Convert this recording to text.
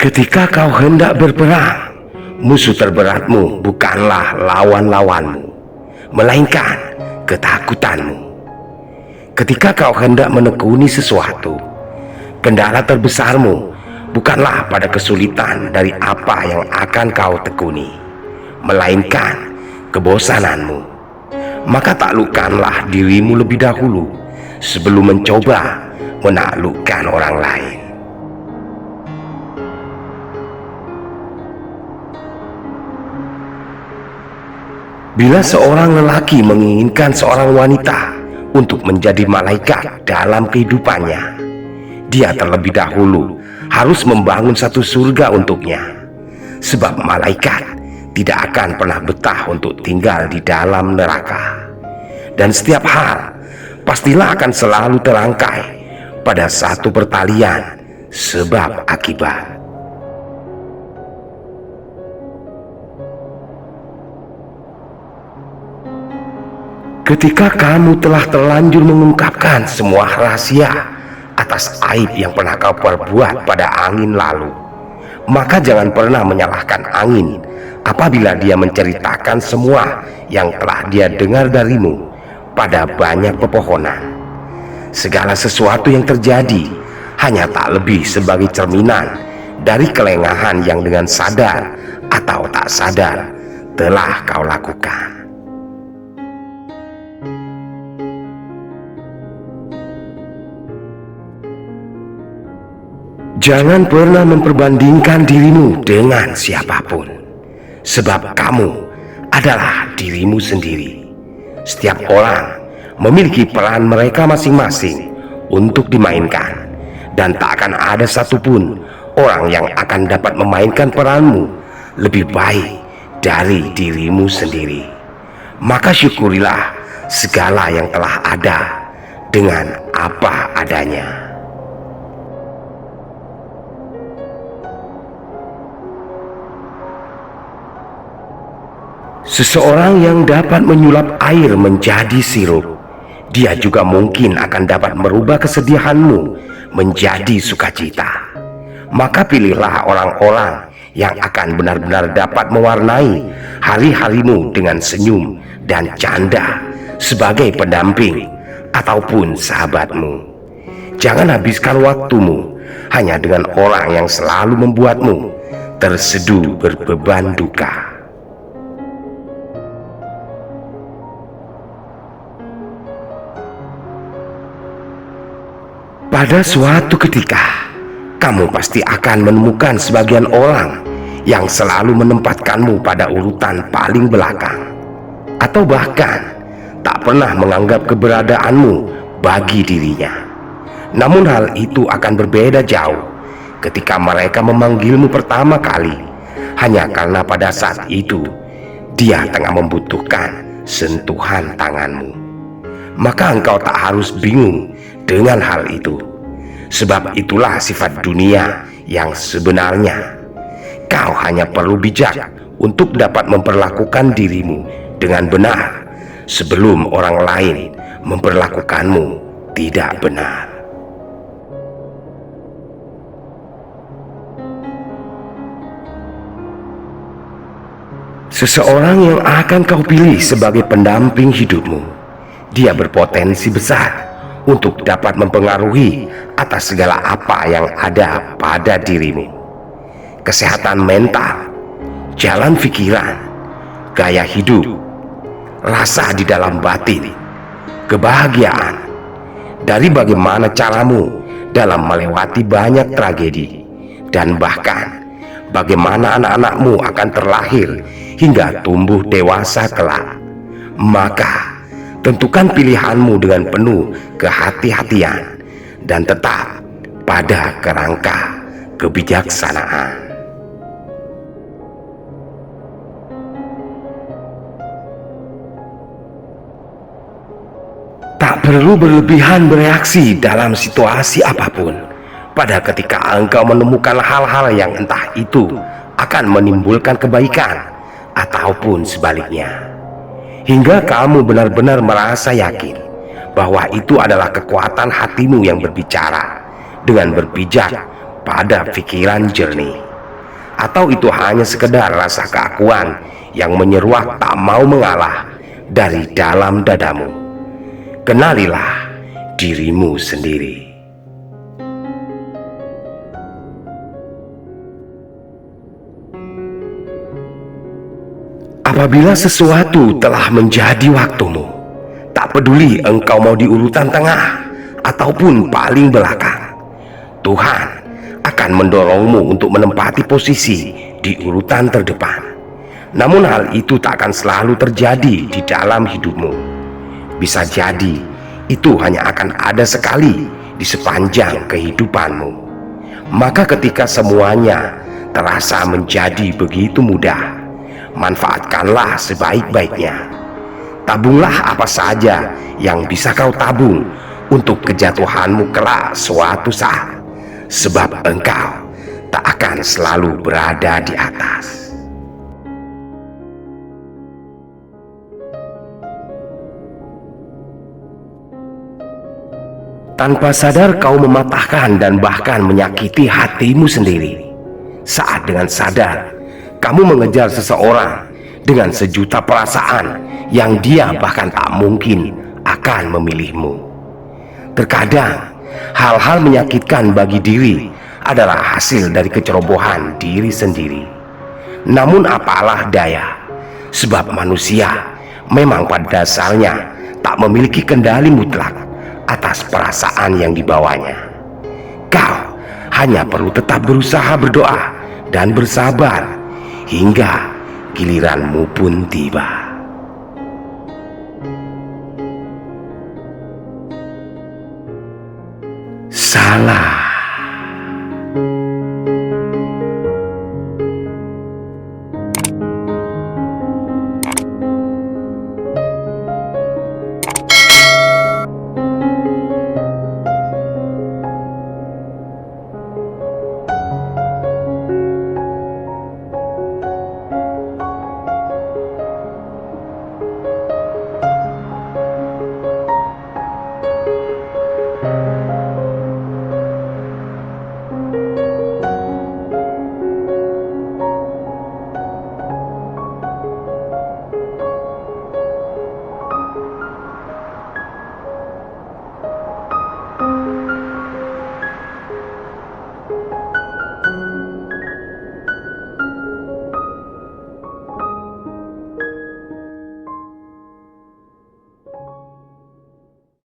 Ketika kau hendak berperang, musuh terberatmu bukanlah lawan-lawanmu, melainkan ketakutanmu. Ketika kau hendak menekuni sesuatu, kendala terbesarmu bukanlah pada kesulitan dari apa yang akan kau tekuni, melainkan kebosananmu. Maka taklukkanlah dirimu lebih dahulu sebelum mencoba menaklukkan orang lain. Bila seorang lelaki menginginkan seorang wanita untuk menjadi malaikat dalam kehidupannya, dia terlebih dahulu harus membangun satu surga untuknya. Sebab malaikat tidak akan pernah betah untuk tinggal di dalam neraka. Dan setiap hal pastilah akan selalu terangkai pada satu pertalian sebab akibat. Ketika kamu telah terlanjur mengungkapkan semua rahasia atas aib yang pernah kau perbuat pada angin lalu, maka jangan pernah menyalahkan angin apabila dia menceritakan semua yang telah dia dengar darimu pada banyak pepohonan. Segala sesuatu yang terjadi hanya tak lebih sebagai cerminan dari kelengahan yang dengan sadar atau tak sadar telah kau lakukan. Jangan pernah memperbandingkan dirimu dengan siapapun, sebab kamu adalah dirimu sendiri. Setiap orang memiliki peran mereka masing-masing untuk dimainkan, dan tak akan ada satupun orang yang akan dapat memainkan peranmu lebih baik dari dirimu sendiri. Maka syukurilah segala yang telah ada dengan apa adanya. Seseorang yang dapat menyulap air menjadi sirup, dia juga mungkin akan dapat merubah kesedihanmu menjadi sukacita. Maka pilihlah orang-orang yang akan benar-benar dapat mewarnai hari-harimu dengan senyum dan canda sebagai pendamping ataupun sahabatmu. Jangan habiskan waktumu hanya dengan orang yang selalu membuatmu terseduh berbeban duka. Pada suatu ketika, kamu pasti akan menemukan sebagian orang yang selalu menempatkanmu pada urutan paling belakang, atau bahkan tak pernah menganggap keberadaanmu bagi dirinya. Namun hal itu akan berbeda jauh ketika mereka memanggilmu pertama kali, hanya karena pada saat itu dia tengah membutuhkan sentuhan tanganmu. Maka engkau tak harus bingung dengan hal itu, sebab itulah sifat dunia yang sebenarnya. Kau hanya perlu bijak untuk dapat memperlakukan dirimu dengan benar sebelum orang lain memperlakukanmu tidak benar. Seseorang yang akan kau pilih sebagai pendamping hidupmu, dia berpotensi besar untuk dapat mempengaruhi atas segala apa yang ada pada dirimu. Kesehatan mental, jalan pikiran, gaya hidup, rasa di dalam batin, kebahagiaan, dari bagaimana caramu dalam melewati banyak tragedi, dan bahkan bagaimana anak-anakmu akan terlahir hingga tumbuh dewasa kelak. Maka tentukan pilihanmu dengan penuh kehati-hatian dan tetap pada kerangka kebijaksanaan. Tak perlu berlebihan bereaksi dalam situasi apapun pada ketika engkau menemukan hal-hal yang entah itu akan menimbulkan kebaikan ataupun sebaliknya, hingga kamu benar-benar merasa yakin bahwa itu adalah kekuatan hatimu yang berbicara dengan berpijak pada pikiran jernih. Atau itu hanya sekedar rasa keakuan yang menyeruak tak mau mengalah dari dalam dadamu? Kenalilah dirimu sendiri. Apabila sesuatu telah menjadi waktumu, tak peduli engkau mau di urutan tengah ataupun paling belakang, Tuhan akan mendorongmu untuk menempati posisi di urutan terdepan. Namun hal itu tak akan selalu terjadi di dalam hidupmu. Bisa jadi itu hanya akan ada sekali di sepanjang kehidupanmu. Maka ketika semuanya terasa menjadi begitu mudah, manfaatkanlah sebaik-baiknya. Tabunglah apa saja yang bisa kau tabung untuk kejatuhanmu kelak suatu saat, sebab engkau tak akan selalu berada di atas. Tanpa sadar kau mematahkan dan bahkan menyakiti hatimu sendiri. Saat dengan sadar kamu mengejar seseorang dengan sejuta perasaan yang dia bahkan tak mungkin akan memilihmu. Terkadang hal-hal menyakitkan bagi diri adalah hasil dari kecerobohan diri sendiri. Namun apalah daya, sebab manusia memang pada dasarnya tak memiliki kendali mutlak atas perasaan yang dibawanya. Kau hanya perlu tetap berusaha berdoa dan bersabar hingga giliranmu pun tiba. Salah